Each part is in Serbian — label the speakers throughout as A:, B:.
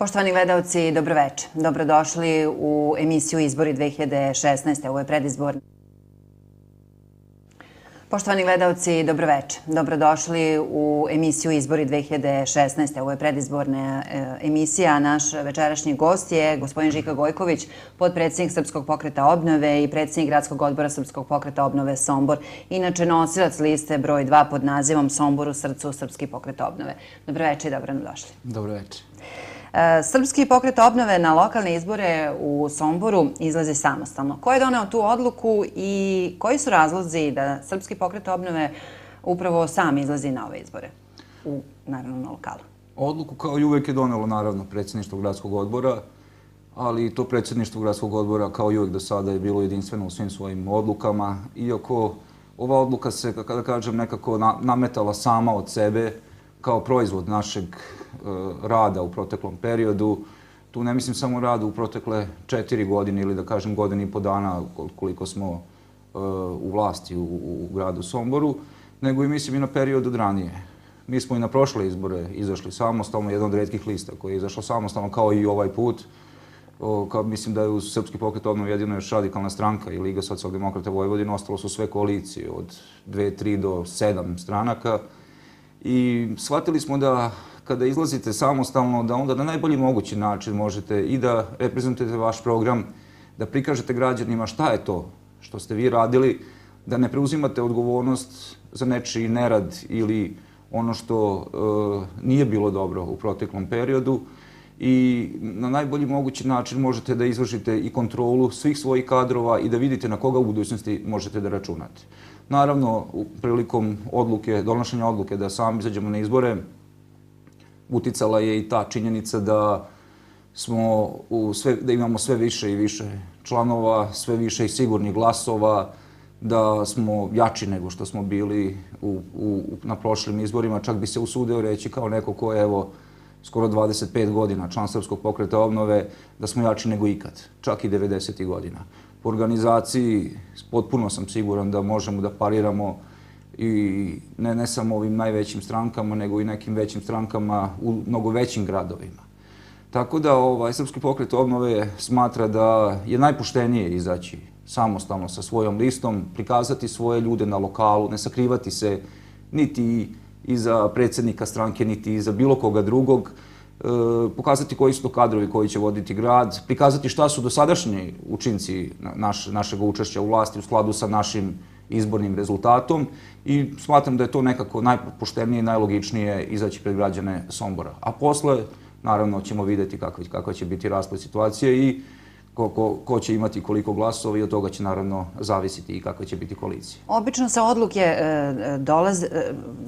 A: Poštovani gledalci, dobroveče. Dobrodošli u emisiju Izbori 2016. Ovo je predizborni. Poštovani gledalci, dobroveče. Dobrodošli u emisiju Izbori 2016. Ovo je predizborna emisija. Naš večerašnji gost je gospodin Žika Gojković, potpredsjednik Srpskog pokreta obnove i predsjednik Gradskog odbora Srpskog pokreta obnove Sombor. Inače, nosilac liste broj 2 pod nazivom Sombor u srcu Srpski pokret obnove. Dobroveče i dobro nam došli.
B: Dobroveče.
A: Srpski pokret obnove na lokalne izbore u Somboru izlazi samostalno. Ko je doneo tu odluku i koji su razlozi da Srpski pokret obnove upravo sam izlazi na ove izbore, naravno na lokalu?
B: Odluku kao i uvek je donelo naravno predsjedništvo gradskog odbora, ali to predsjedništvo gradskog odbora kao i uvek do sada je bilo jedinstveno u svim svojim odlukama. Iako ova odluka se, kada kažem, nekako nametala sama od sebe kao proizvod našeg rada u proteklom periodu. Tu ne mislim samo radu u protekle 4 godine ili da kažem godinu i po dana koliko smo u vlasti u gradu Somboru, nego i mislim i na period od ranije. Mi smo i na prošle izbore izašli samostalno, jedna od retkih lista koja je izašla samostalno kao i ovaj put. Mislim da je uz Srpski pokret obnove jedino još Radikalna stranka i Liga socijaldemokrata Vojvodine, ostalo su sve koalicije od 2, 3 do 7 stranaka. I shvatili smo da kada izlazite samostalno, da onda na najbolji mogući način možete i da reprezentujete vaš program, da prikažete građanima šta je to što ste vi radili, da ne preuzimate odgovornost za nečiji nerad ili ono što nije bilo dobro u proteklom periodu i na najbolji mogući način možete da izvršite i kontrolu svih svojih kadrova i da vidite na koga u budućnosti možete da računate. Naravno, prilikom donošenja odluke da sami izađemo na izbore, uticala je i ta činjenica da imamo sve više i više članova, sve više i sigurnih glasova, da smo jači nego što smo bili na prošlim izborima. Čak bi se usudio reći kao neko ko je skoro 25 godina član Srpskog pokreta obnove, da smo jači nego ikad, čak i 90. godina. Po organizaciji potpuno sam siguran da možemo da pariramo i ne samo ovim najvećim strankama, nego i nekim većim strankama u mnogo većim gradovima. Tako da Srpski pokret obnove smatra da je najpoštenije izaći samostalno sa svojom listom, prikazati svoje ljude na lokalu, ne sakrivati se niti iza predsjednika stranke, niti iza bilo koga drugog, pokazati koji su to kadrovi koji će voditi grad, prikazati šta su dosadašnji učinci našeg učešća u vlasti u skladu sa našim izbornim rezultatom i smatram da je to nekako najpoštenije i najlogičnije izaći pred građane Sombora. A posle, naravno, ćemo vidjeti kakva će biti rasplet situacije i ko će imati koliko glasova i od toga će naravno zavisiti i kakva će biti koalicija.
A: Obično se odluke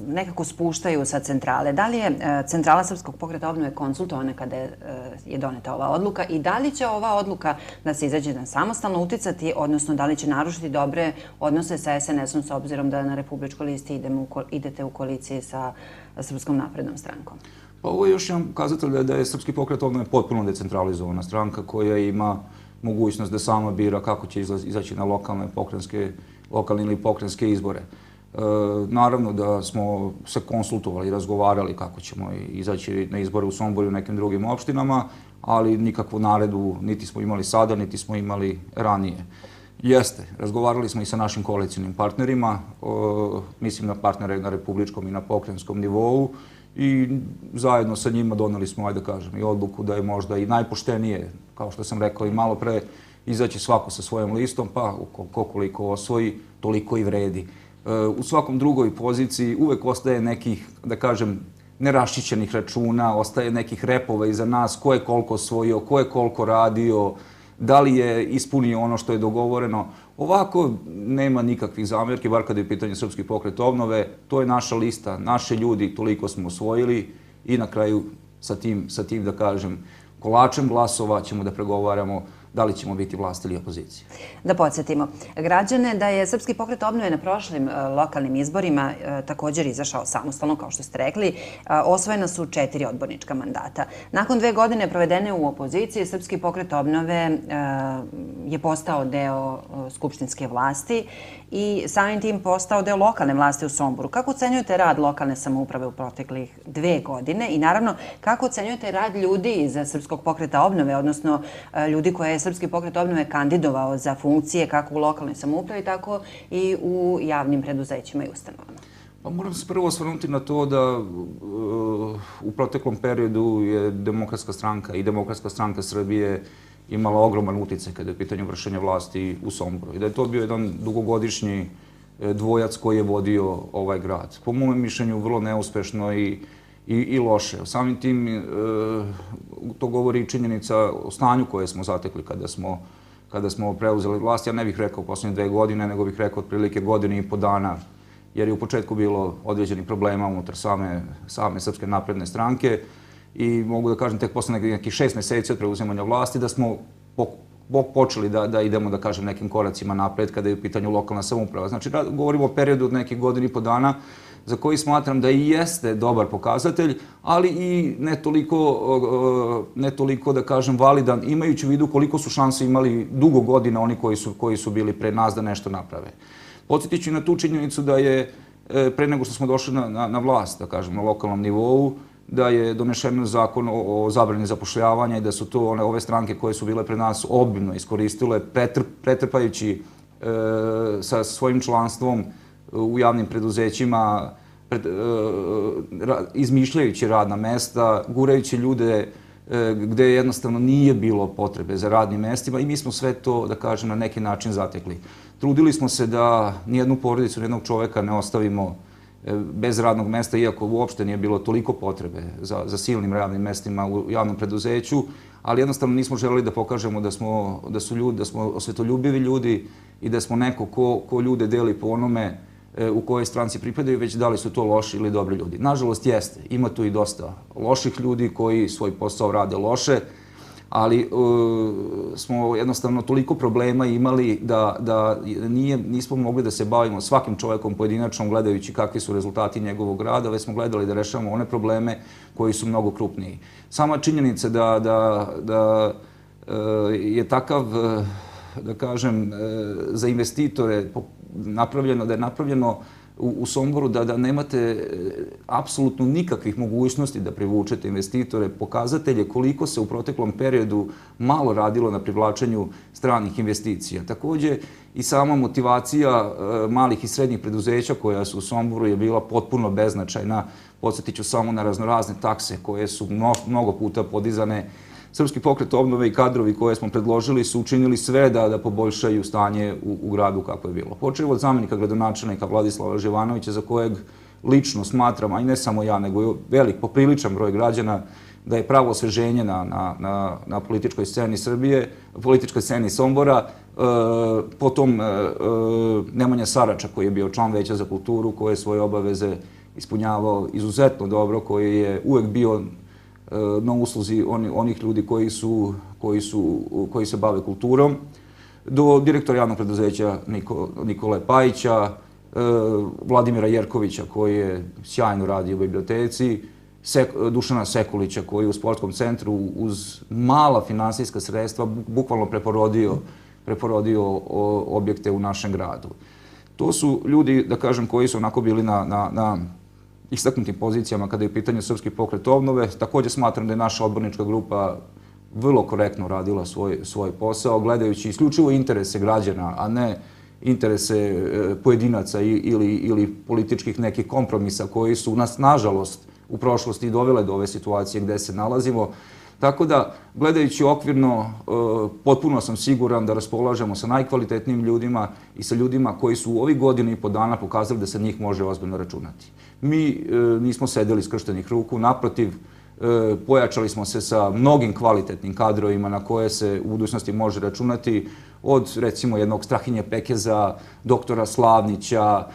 A: nekako spuštaju sa centrale. Da li je centrala Srpskog pokreta obnove konsultovana kada je doneta ova odluka i da li će ova odluka da se izađe na samostalno uticati, odnosno da li će narušiti dobre odnose sa SNS-om s obzirom da na republičkoj listi idete u koaliciji sa Srpskom naprednom strankom?
B: Pa ovo je još jedan pokazatelj da je Srpski pokret obnove potpuno decentralizovana stranka koja ima mogućnost da sama bira kako će izaći na lokalne ili pokrenjske izbore. Naravno da smo se konsultovali i razgovarali kako ćemo izaći na izbore u Somboru i u nekim drugim opštinama, ali nikakvu naredbu niti smo imali sada, niti smo imali ranije. Jeste, razgovarali smo i sa našim koalicijnim partnerima, mislim na partnere na republičkom i na pokrajinskom nivou, i zajedno sa njima doneli smo, ajde da kažem, i odluku da je možda i najpoštenije, kao što sam rekao i malo pre, izaći svako sa svojom listom, pa koliko osvoji, toliko i vredi. U svakom drugoj poziciji uvek ostaje nekih, da kažem, neraščišćenih računa, ostaje nekih repova iza nas, ko je koliko osvojio, ko je koliko radio, da li je ispunio ono što je dogovoreno. Ovako nema nikakvih zamjerki, bar kada je u pitanju Srpski pokret obnove. To je naša lista, naše ljudi, toliko smo osvojili i na kraju sa tim, da kažem, kolačem glasova ćemo da pregovaramo da li ćemo biti vlast ili opozicija.
A: Da podsjetimo građane da je Srpski pokret obnove na prošlim lokalnim izborima također izašao samostalno, kao što ste rekli. Osvojena su 4 odbornička mandata. Nakon 2 godine provedene u opoziciji, Srpski pokret obnove je postao deo skupštinske vlasti i samim tim postao deo lokalne vlasti u Somboru. Kako ocenjujete rad lokalne samouprave u proteklih 2 godine i naravno kako ocenjujete rad ljudi iz Srpskog pokreta obnove, odnosno ljudi koje je Srpski pokret obnove kandidovao za funkcije kako u lokalnoj samoupravi, tako i u javnim preduzećima i ustanovama?
B: Pa moram se prvo osvrnuti na to da u proteklom periodu je Demokratska stranka i Demokratska stranka Srbije imala ogroman uticaj kada je u pitanju vršenja vlasti u Somboru i da je to bio jedan dugogodišnji dvojac koji je vodio ovaj grad. Po mom mišljenju vrlo neuspešno i loše. Samim tim to govori i činjenica o stanju koje smo zatekli kada smo preuzeli vlast. Ja ne bih rekao posljednje 2 godine, nego bih rekao otprilike 1,5 godine, jer je u početku bilo određenih problema unutar same Srpske napredne stranke i mogu da kažem tek posle nekih 6 meseci od preuzimanja vlasti da smo počeli da idemo, da kažem, nekim koracima napred kada je u pitanju lokalna samouprava. Znači, govorimo o periodu od nekih 1,5 godina za koji smatram da i jeste dobar pokazatelj, ali i ne toliko, da kažem, validan, imajući u vidu koliko su šanse imali dugo godina oni koji su bili pre nas da nešto naprave. Podsjetit ću i na tu činjenicu da je pre nego što smo došli na vlast, da kažem, na lokalnom nivou, da je donešen zakon o zabrani zapošljavanja i da su to ove stranke koje su bile pred nas obimno iskoristile, pretrpajući sa svojim članstvom u javnim preduzećima, izmišljajući radna mesta, gurajući ljude gde jednostavno nije bilo potrebe za radnim mestima i mi smo sve to, da kažem, na neki način zatekli. Trudili smo se da nijednu porodicu, nijednog čoveka ne ostavimo bez radnog mesta, iako uopšte nije bilo toliko potrebe za silnim radnim mestima u javnom preduzeću, ali jednostavno nismo želeli da pokažemo da smo osvetoljubivi ljudi i da smo neko ko ljude deli po onome u kojoj stranci pripadaju, već da li su to loši ili dobri ljudi. Nažalost, jeste. Ima tu i dosta loših ljudi koji svoj posao rade loše, ali smo jednostavno toliko problema imali da nismo mogli da se bavimo svakim čovekom pojedinačno gledajući kakvi su rezultati njegovog rada, već smo gledali da rešavamo one probleme koji su mnogo krupniji. Sama činjenica da je takav, da kažem, za investitore napravljeno, da je napravljeno u Somboru da nemate apsolutno nikakvih mogućnosti da privučete investitore, pokazatelje koliko se u proteklom periodu malo radilo na privlačenju stranih investicija. Takođe, i sama motivacija malih i srednjih preduzeća koja su u Somboru je bila potpuno beznačajna. Podsjetit ću samo na raznorazne takse koje su mnogo puta podizane. Srpski pokret obnove i kadrovi koje smo predložili su učinili sve da poboljšaju stanje u gradu kako je bilo. Počeo od zamenika gradonačelnika Vladislava Živanovića, za kojeg lično smatram, a i ne samo ja, nego i popriličan broj građana, da je pravo osveženje na političkoj sceni Srbije, političkoj sceni Sombora. Potom Nemanja Sarača, koji je bio član Veća za kulturu, koji je svoje obaveze ispunjavao izuzetno dobro, koji je uvek bio na usluzi onih ljudi koji se bave kulturom, do direktora javnog preduzeća Nikole Pajića, Vladimira Jerkovića koji je sjajno radio u biblioteci, Dušana Sekulića koji je u sportskom centru uz mala finansijska sredstva bukvalno preporodio objekte u našem gradu. To su ljudi, da kažem, koji su onako bili na istaknutim pozicijama kada je u pitanju Srpski pokret obnove. Takođe smatram da je naša odbornička grupa vrlo korektno radila svoj posao, gledajući isključivo interese građana, a ne interese pojedinaca ili političkih nekih kompromisa koji su nas, nažalost, u prošlosti dovele do ove situacije gde se nalazimo. Tako da, gledajući okvirno, potpuno sam siguran da raspolažemo sa najkvalitetnijim ljudima i sa ljudima koji su u ovih 1,5 godina pokazali da se njih može ozbiljno računati. Mi nismo sedeli skrštenih ruku, naprotiv, pojačali smo se sa mnogim kvalitetnim kadrovima na koje se u budućnosti može računati, od recimo jednog Strahinje Pekeza, doktora Slavnića,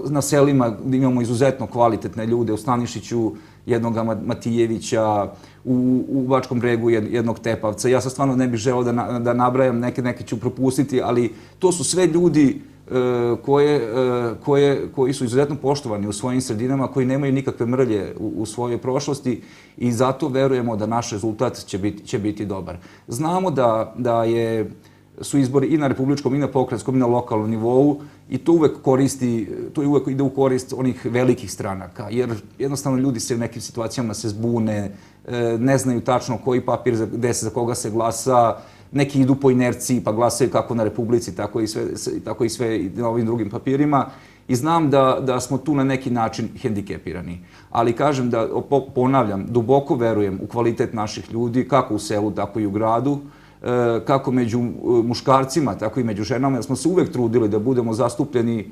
B: na selima gdje imamo izuzetno kvalitetne ljude, u Stanišiću jednog Matijevića, u Bačkom Bregu jednog Tepavca. Ja sad stvarno ne bih želeo da nabrajam, neke ću propustiti, ali to su sve ljudi koji su izuzetno poštovani u svojim sredinama, koji nemaju nikakve mrlje u svojoj prošlosti i zato verujemo da naš rezultat će biti dobar. Znamo da su izbori i na republičkom, i na pokrajinskom, i na lokalnom nivou i to uvek ide u korist onih velikih stranaka, jer jednostavno ljudi se u nekim situacijama se zbune, ne znaju tačno koji papir, za koga se glasa, neki idu po inerciji pa glasaju kako na Republici, tako i sve na ovim drugim papirima. I znam da smo tu na neki način hendikepirani. Ali kažem da, ponavljam, duboko verujem u kvalitet naših ljudi, kako u selu, tako i u gradu, kako među muškarcima, tako i među ženama, jer smo se uvek trudili da budemo zastupljeni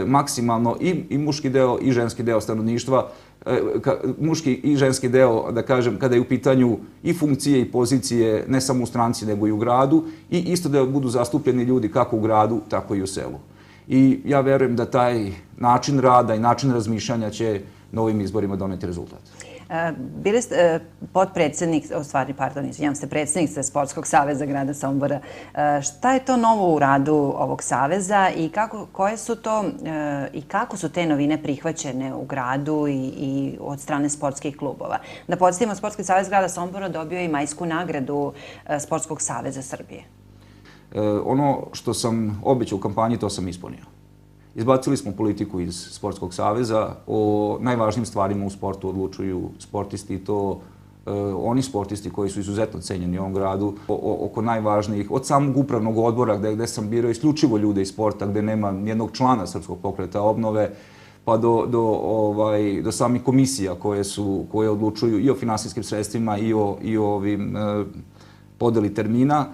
B: maksimalno i muški deo i ženski deo stanovništva, muški i ženski deo, da kažem, kada je u pitanju i funkcije i pozicije, ne samo u stranci, nego i u gradu, i isto da budu zastupljeni ljudi kako u gradu, tako i u selu. I ja verujem da taj način rada i način razmišljanja će na ovim izborima doneti rezultat.
A: Bili ste potpredsednik, izvinjam se, predsednik ste Sportskog saveza grada Sombora. Šta je to novo u radu ovog saveza i kako su te novine prihvaćene u gradu i od strane sportskih klubova? Da podsjetimo, Sportski savez grada Sombora dobio je i majsku nagradu Sportskog saveza Srbije.
B: Ono što sam obećao u kampanji, to sam ispunio. Izbacili smo politiku iz Sportskog saveza, o najvažnijim stvarima u sportu odlučuju sportisti i to oni sportisti koji su izuzetno cenjeni u ovom gradu, oko najvažnijih, od samog upravnog odbora gde sam birao isključivo ljude iz sporta, gde nema nijednog člana Srpskog pokreta obnove, pa do samih komisija koje odlučuju i o finansijskim sredstvima i o podeli termina,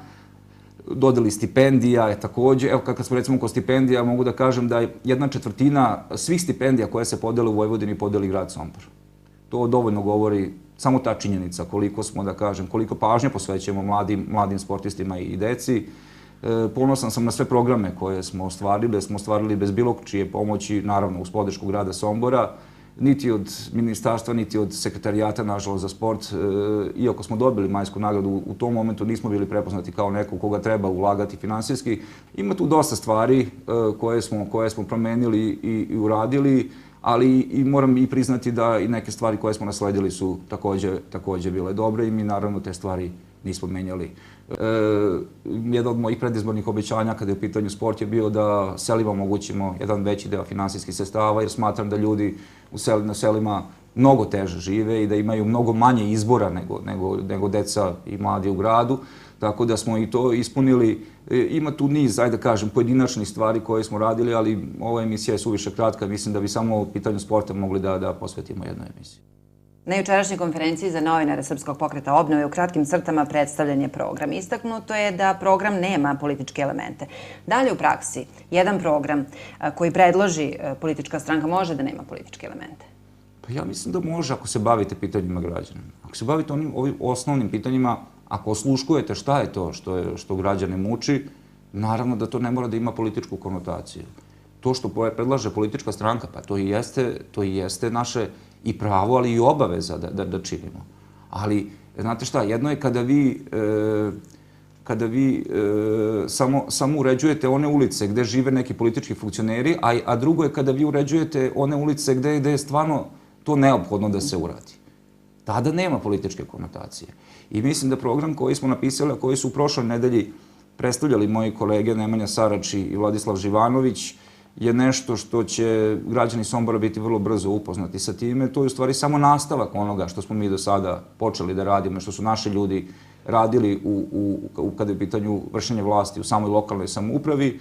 B: dodeli stipendija, takođe. Evo, kad smo recimo kod stipendija, mogu da kažem da je 1/4 svih stipendija koje se podele u Vojvodini podeli grad Sombor. To dovoljno govori samo ta činjenica koliko smo, da kažem, koliko pažnje posvećujemo mladim sportistima i deci. Ponosan sam na sve programe koje smo ostvarili bez bilo čije pomoći, naravno uz podršku grada Sombora, niti od ministarstva, niti od sekretarijata, nažalost, za sport. Iako smo dobili majsku nagradu, u tom momentu nismo bili prepoznati kao neko u koga treba ulagati finansijski. Ima tu dosta stvari koje smo promenili i uradili, ali i moram i priznati da i neke stvari koje smo nasledili su takođe bile dobre i mi naravno te stvari nismo menjali. Jedan od mojih predizbornih obećanja kada je u pitanju sport je bio da selima omogućimo jedan veći deo finansijskih sredstava, jer smatram da ljudi na selima mnogo teže žive i da imaju mnogo manje izbora nego deca i mladi u gradu. Tako da smo i to ispunili. Ima tu niz, ajde da kažem, pojedinačnih stvari koje smo radili, ali ova emisija je suviše kratka. Mislim da bi samo u pitanju sporta mogli da posvetimo jednoj emisiji.
A: Na jučerašnjoj konferenciji za novinare Srpskog pokreta obnove u kratkim crtama predstavljen je program. Istaknuto je da program nema političke elemente. Dalje u praksi, jedan program koji predloži politička stranka može da nema političke elemente?
B: Pa ja mislim da može ako se bavite pitanjima građana. Ako se bavite ovim osnovnim pitanjima, ako osluškujete šta je to što građane muči, naravno da to ne mora da ima političku konotaciju. To što predlaže politička stranka, pa to i jeste naše i pravo, ali i obaveza da činimo. Ali, znate šta, jedno je kada vi samo uređujete one ulice gde žive neki politički funkcioneri, a drugo je kada vi uređujete one ulice gde je stvarno to neophodno da se uradi. Tada nema političke konotacije. I mislim da program koji smo napisali, a koji su u prošloj nedelji predstavljali moji kolege Nemanja Sarač i Vladislav Živanović, je nešto što će građani Sombora biti vrlo brzo upoznati sa time. To je u stvari samo nastavak onoga što smo mi do sada počeli da radimo, što su naši ljudi radili kada je u pitanju vršenje vlasti u samoj lokalnoj samoupravi.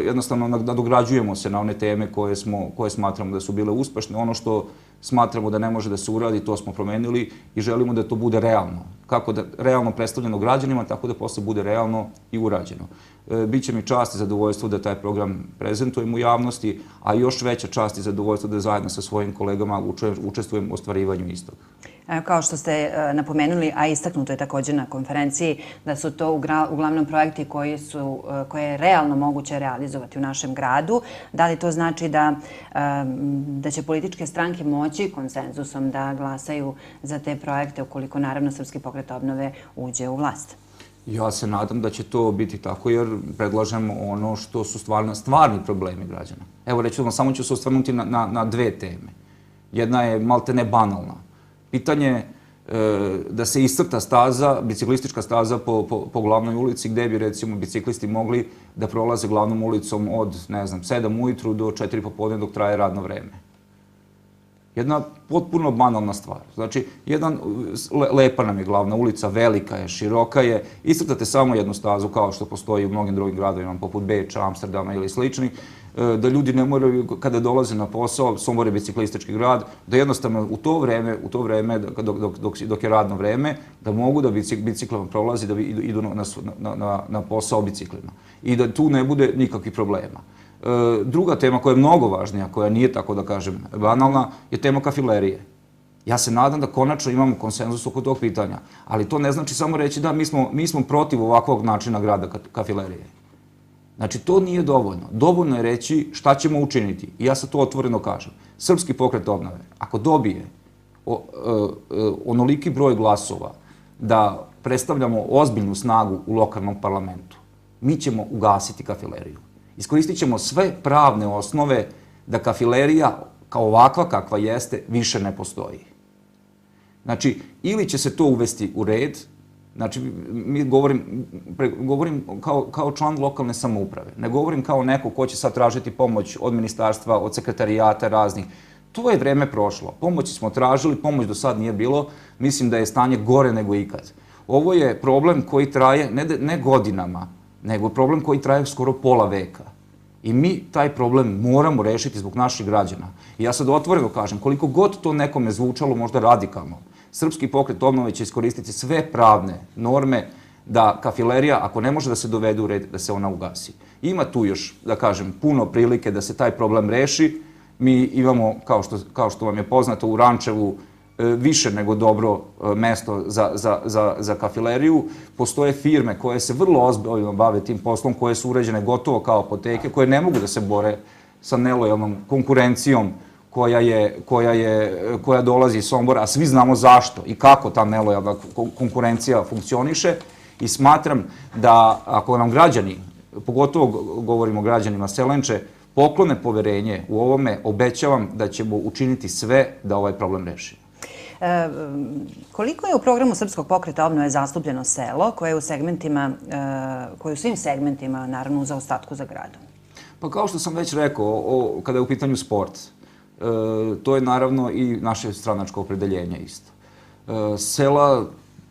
B: Jednostavno nadograđujemo se na one teme koje smatramo da su bile uspešne. Ono što smatramo da ne može da se uradi, to smo promenili i želimo da to bude realno. Kako da realno predstavljeno građanima, tako da posle bude realno i urađeno. Biće mi čast i zadovoljstvo da taj program prezentujem u javnosti, a još veća čast i zadovoljstvo da zajedno sa svojim kolegama učestvujem u ostvarivanju istog.
A: Kao što ste napomenuli, a istaknuto je također na konferenciji, da su to uglavnom projekti koje je realno moguće realizovati u našem gradu. Da li to znači da će političke stranke moći konsenzusom da glasaju za te projekte ukoliko naravno Srpski pokret obnove uđe u vlast?
B: Ja se nadam da će to biti tako jer predlažemo ono što su stvarni problemi građana. Evo reći vam, samo ću se osvrnuti na dve teme. Jedna je maltene banalna. Pitanje da se iscrta staza, biciklistička staza po glavnoj ulici gde bi recimo biciklisti mogli da prolaze glavnom ulicom od, ne znam, 7 ujutru do 4 popodne dok traje radno vreme. Jedna potpuno banalna stvar. Znači, lepa nam je glavna ulica, velika je, široka je, iscrtate samo jednu stazu kao što postoji u mnogim drugim gradovima, poput Beča, Amsterdama ili slični, da ljudi ne moraju, kada dolaze na posao, Sombor je biciklistički grad, da jednostavno u to vreme, dok je radno vreme, da mogu da biciklom prolazi, da idu na posao biciklima. I da tu ne bude nikakvih problema. Druga tema koja je mnogo važnija, koja nije, tako da kažem, banalna, je tema kafilerije. Ja se nadam da konačno imamo konsenzus oko tog pitanja, ali to ne znači samo reći da mi smo protiv ovakvog načina grada kafilerije. Znači, to nije dovoljno. Dovoljno je reći šta ćemo učiniti. I ja sad to otvoreno kažem. Srpski pokret obnove, ako dobije onoliki broj glasova da predstavljamo ozbiljnu snagu u lokalnom parlamentu, mi ćemo ugasiti kafileriju. Iskoristit ćemo sve pravne osnove da kafilerija, kao ovakva kakva jeste, više ne postoji. Znači, ili će se to uvesti u red, znači, govorim kao član lokalne samouprave, ne govorim kao neko ko će sad tražiti pomoć od ministarstva, od sekretarijata raznih. To je vreme prošlo. Pomoći smo tražili, pomoć do sad nije bilo, mislim da je stanje gore nego ikad. Ovo je problem koji traje ne godinama, nego problem koji traje skoro pola veka. I mi taj problem moramo rešiti zbog naših građana. I ja sad otvoreno kažem, koliko god to nekome zvučalo možda radikalno, Srpski pokret obnove će iskoristiti sve pravne norme da kafilerija, ako ne može da se dovede u red, da se ona ugasi. Ima tu još, da kažem, puno prilike da se taj problem reši. Mi imamo, kao što vam je poznato, u Rančevu više nego dobro mesto za kafileriju. Postoje firme koje se vrlo ozbiljno bave tim poslom, koje su uređene gotovo kao apoteke, koje ne mogu da se bore sa nelojalnom konkurencijom koja dolazi iz Sombora, a svi znamo zašto i kako ta nelojalna konkurencija funkcioniše. I smatram da ako nam građani, pogotovo govorimo o građanima Selenče, poklone poverenje u ovome, obećavam da ćemo učiniti sve da ovaj problem rešimo.
A: Koliko je u programu Srpskog pokreta obnove zastupljeno selo koje je u svim segmentima, naravno, u zaostatku za gradom?
B: Pa kao što sam već rekao, kada je u pitanju sport, to je naravno i naše stranačko opredeljenje isto. Sela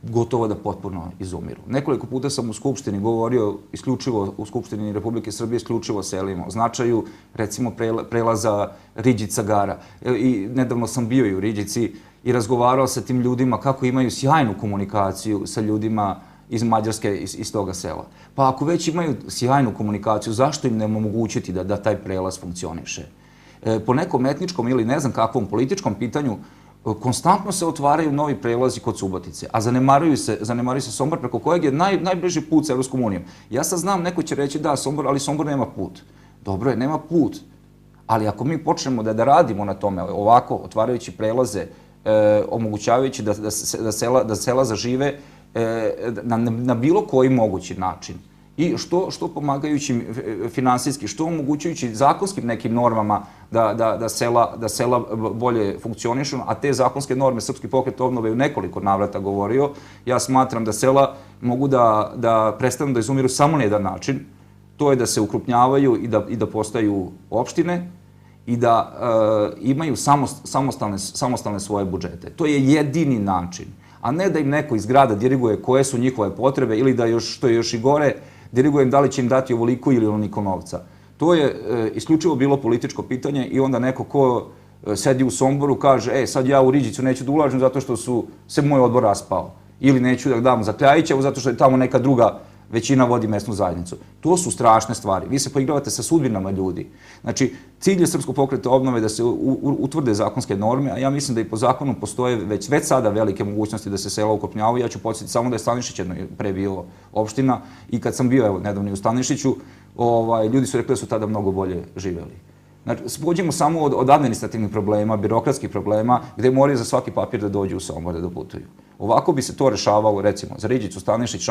B: gotovo da potpuno izumiru. Nekoliko puta sam u Skupštini govorio, isključivo u Skupštini Republike Srbije, isključivo selima, o značaju, recimo, prelaza Riđica-Gara. I nedavno sam bio i u Riđici i razgovarao sa tim ljudima kako imaju sjajnu komunikaciju sa ljudima iz Mađarske, iz toga sela. Pa ako već imaju sjajnu komunikaciju, zašto im ne omogućiti da taj prelaz funkcioniše? Po nekom etničkom ili ne znam kakvom političkom pitanju konstantno se otvaraju novi prelazi kod Subotice, a zanemaruje se Sombor preko kojeg je najbliži put sa Evropskom unijom. Ja sad znam, neko će reći da, Sombor, ali Sombor nema put. Dobro je, nema put. Ali ako mi počnemo da radimo na tome ovako, otvarajući prelaze, omogućavajući da sela zažive na bilo koji mogući način, i što pomagajući finansijski, što omogućujući zakonskim nekim normama da sela bolje funkcionišu, a te zakonske norme Srpski pokret obnove u nekoliko navrata govorio, ja smatram da sela mogu da prestanu da izumiru samo na jedan način, to je da se ukrupnjavaju i da postaju opštine i da imaju samostalne svoje budžete. To je jedini način, a ne da im neko iz grada diriguje koje su njihove potrebe ili da, što je još i gore, dirigujem da li će im dati ovoliko ili onoliko novca. To je isključivo bilo političko pitanje i onda neko ko sedi u Somboru kaže sad ja u Riđicu neću da ulažem zato što se moj odbor raspao. Ili neću da dam za Kljajićevu zato što je tamo neka druga većina vodi mesnu zajednicu. To su strašne stvari. Vi se poigravate sa sudbinama ljudi. Znači, cilj je Srpskog pokreta obnove da se utvrde zakonske norme, a ja mislim da i po zakonu postoje već sada velike mogućnosti da se sela ukrupnjavaju. Ja ću podsjetiti samo da je Stanišić jedno pre bio opština i kad sam bio, evo, nedavno u Stanišiću, ljudi su rekli da su tada mnogo bolje živeli. Znači, pođemo samo od administrativnih problema, birokratskih problema, gde moraju za svaki papir da dođu u Sombor da doputuju. Ovako bi se to rešavalo, recimo, za Riđicu, Stanišić,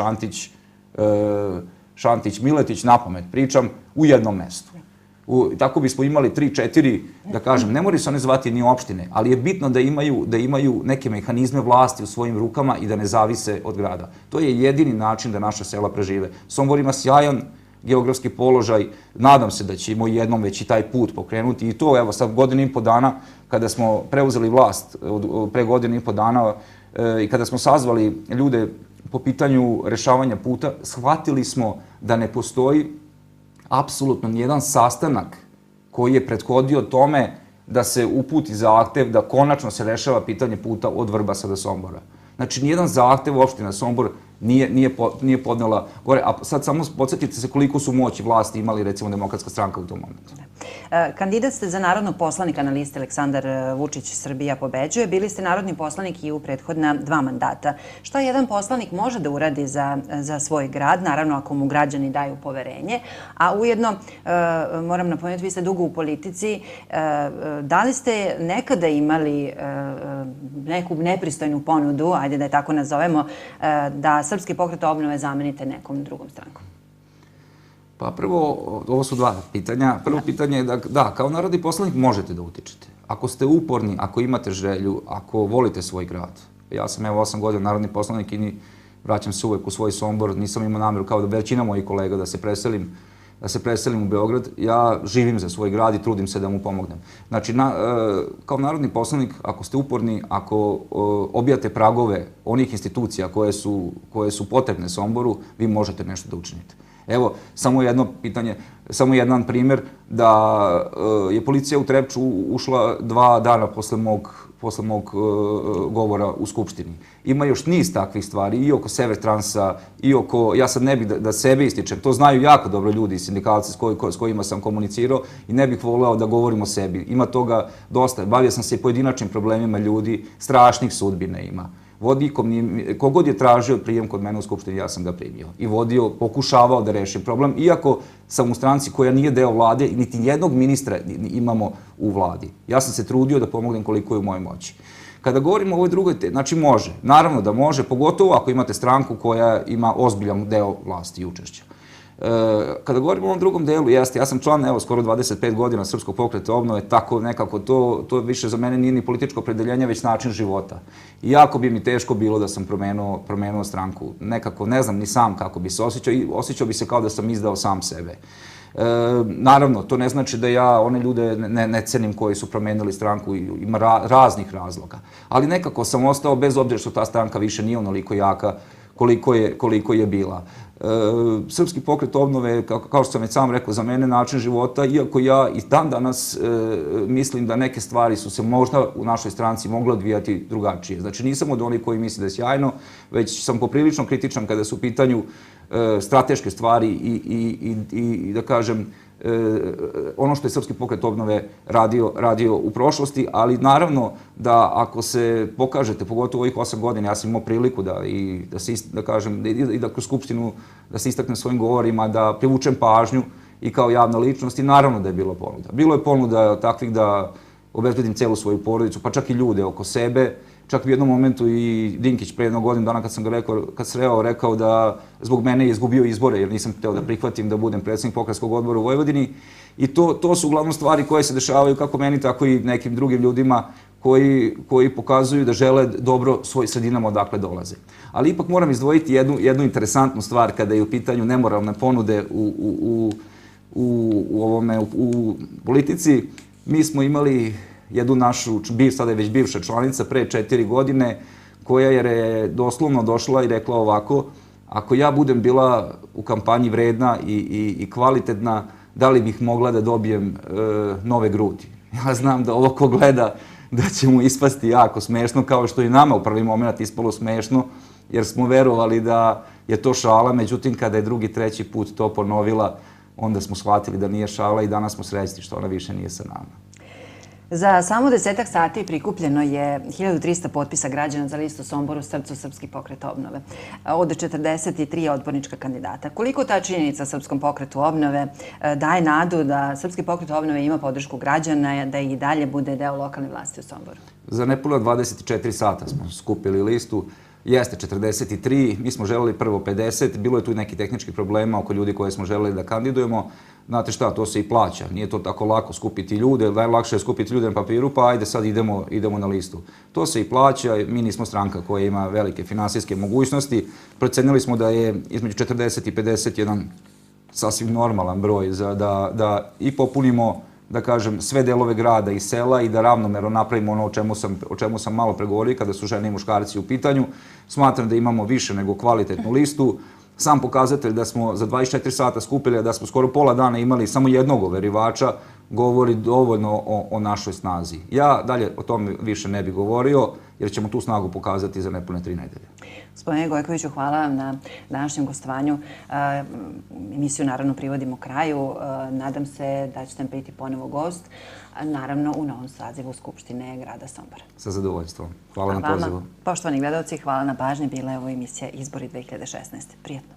B: Šantić, Miletić, napamet pričam, u jednom mestu. Tako bismo imali 3-4, da kažem, ne moraju se one zvati ni opštine, ali je bitno da imaju neke mehanizme vlasti u svojim rukama i da ne zavise od grada. To je jedini način da naša sela prežive. Sombor ima sjajan geografski položaj, nadam se da ćemo jednom već i taj put pokrenuti i to, evo, sad godinu i po dana, kada smo preuzeli vlast, pre godinu i po dana i kada smo sazvali ljude po pitanju rešavanja puta, shvatili smo da ne postoji apsolutno nijedan sastanak koji je prethodio tome da se uputi zahtev da konačno se rešava pitanje puta od Vrbasa do Sombora. Znači, nijedan zahtev opština Sombor nije podnela gore, a sad samo podsjetite se koliko su moći vlasti imali, recimo, Demokratska stranka u tom momentu.
A: Kandidat ste za narodnog poslanika na listi Aleksandar Vučić Srbija pobeđuje. Bili ste narodni poslanik i u prethodna 2 mandata. Šta jedan poslanik može da uradi za svoj grad, naravno ako mu građani daju poverenje, a ujedno, moram napomenuti, vi ste dugo u politici, da li ste nekada imali neku nepristojnu ponudu, ajde da je tako nazovemo, da Srpski pokret obnove zamenite nekom drugom strankom?
B: Pa prvo, ovo su 2 pitanja. Prvo pitanje je da, kao narodni poslanik možete da utičete. Ako ste uporni, ako imate želju, ako volite svoj grad. Ja sam, evo, 8 godina narodni poslanik i vraćam se uvek u svoj Sombor. Nisam imao nameru, kao da većina mojih kolega, da se preselim u Beograd. Ja živim za svoj grad i trudim se da mu pomognem. Znači, kao narodni poslanik, ako ste uporni, ako obijate pragove onih institucija koje su potrebne Somboru, vi možete nešto da učinite. Evo, samo jedno pitanje, samo jedan primer, da je policija u Trepču ušla 2 dana posle mog govora u Skupštini. Ima još niz takvih stvari i oko Severtransa, i oko, ja sad ne bih da sebe ističem, to znaju jako dobro ljudi i sindikalci s kojima sam komunicirao i ne bih voleo da govorim o sebi. Ima toga dosta. Bavio sam se i pojedinačnim problemima ljudi, strašnih sudbina ima. Kogod je tražio prijem kod mene u Skupštini, ja sam ga primio. I pokušavao da rešim problem, iako sam u stranci koja nije deo vlade, niti jednog ministra imamo u vladi. Ja sam se trudio da pomognem koliko je u mojoj moći. Kada govorimo o ovoj drugoj znači može. Naravno da može, pogotovo ako imate stranku koja ima ozbiljan deo vlasti i učešća. Kada govorimo o ovom drugom delu, jeste, ja sam član, evo, skoro 25 godina Srpskog pokreta obnove, tako nekako to više za mene nije ni političko opredeljenje, već način života. I jako bi mi teško bilo da sam promenuo stranku. Nekako, ne znam ni sam kako bi se osjećao bi se kao da sam izdao sam sebe. Naravno, to ne znači da ja one ljude ne cenim koji su promenili stranku, ima raznih razloga. Ali nekako sam ostao, bez obzira što ta stranka više nije onoliko jaka koliko je bila. Srpski pokret obnove, kao što sam već sam rekao, za mene način života, iako ja i dan danas mislim da neke stvari su se možda u našoj stranci mogle odvijati drugačije. Znači, nisam od onih koji misle da je sjajno, već sam poprilično kritičan kada su u pitanju strateške stvari i da kažem, ono što je Srpski pokret obnove radio u prošlosti, ali naravno da ako se pokažete, pogotovo ovih 8 godina, ja sam imao priliku da kažem, i da kroz Skupštinu da se istaknem svojim govorima, da privučem pažnju i kao javna ličnost i naravno da je bilo ponuda. Bilo je ponuda takvih da obezbedim celu svoju porodicu, pa čak i ljude oko sebe. Čak u jednom momentu i Dinkić pre jednog godina dana kad sreo rekao da zbog mene je izgubio izbore jer nisam hteo da prihvatim da budem predsjednik pokrajinskog odbora u Vojvodini. I to su uglavnom stvari koje se dešavaju kako meni, tako i nekim drugim ljudima koji pokazuju da žele dobro svojim sredinama odakle dolaze. Ali ipak moram izdvojiti jednu interesantnu stvar kada je u pitanju nemoralne ponude u politici. Mi smo imali jednu našu, sada je već bivša članica, pre 4 godine, koja je doslovno došla i rekla ovako: ako ja budem bila u kampanji vredna i kvalitetna, da li bih mogla da dobijem nove grudi? Ja znam da ovo ko gleda da će mu ispasti jako smešno, kao što i nama u prvi moment ispalo smešno, jer smo verovali da je to šala, međutim kada je drugi, treći put to ponovila, onda smo shvatili da nije šala i danas smo srećni što ona više nije sa nama.
A: Za samo 10 sati prikupljeno je 1300 potpisa građana za listu Sombor u srcu Srpski pokret obnove od 43 odbornička kandidata. Koliko ta činjenica Srpskom pokretu obnove daje nadu da Srpski pokret obnove ima podršku građana, da i dalje bude deo lokalne vlasti u Somboru?
B: Za nepuno 24 sata smo skupili listu. Jeste 43, mi smo želeli prvo 50, bilo je tu neki tehničkih problema oko ljudi koje smo želeli da kandidujemo. Znate šta, to se i plaća, nije to tako lako skupiti ljude, najlakše je skupiti ljude na papiru, pa ajde sad idemo na listu. To se i plaća, mi nismo stranka koja ima velike finansijske mogućnosti. Procenili smo da je između 40 i 50 jedan sasvim normalan broj da i popunimo, da kažem, sve delove grada i sela i da ravnomerno napravimo ono o čemu sam malo pregovorio kada su žene i muškarci u pitanju. Smatram da imamo više nego kvalitetnu listu. Sam pokazatelj da smo za 24 sata skupili, da smo skoro pola dana imali samo jednog overivača, govori dovoljno o našoj snazi. Ja dalje o tome više ne bih govorio, jer ćemo tu snagu pokazati za nepune 3 nedelje.
A: Gospodine Gojkoviću, hvala vam na današnjem gostovanju. Emisiju naravno privodimo kraju. Nadam se da ćete nam biti ponovo gost, naravno u novom sazivu Skupštine grada Sombora.
B: Sa zadovoljstvom. Hvala na pozivu.
A: Poštovani gledalci, hvala na pažnji. Bila je ovo emisija Izbori 2016. Prijetno.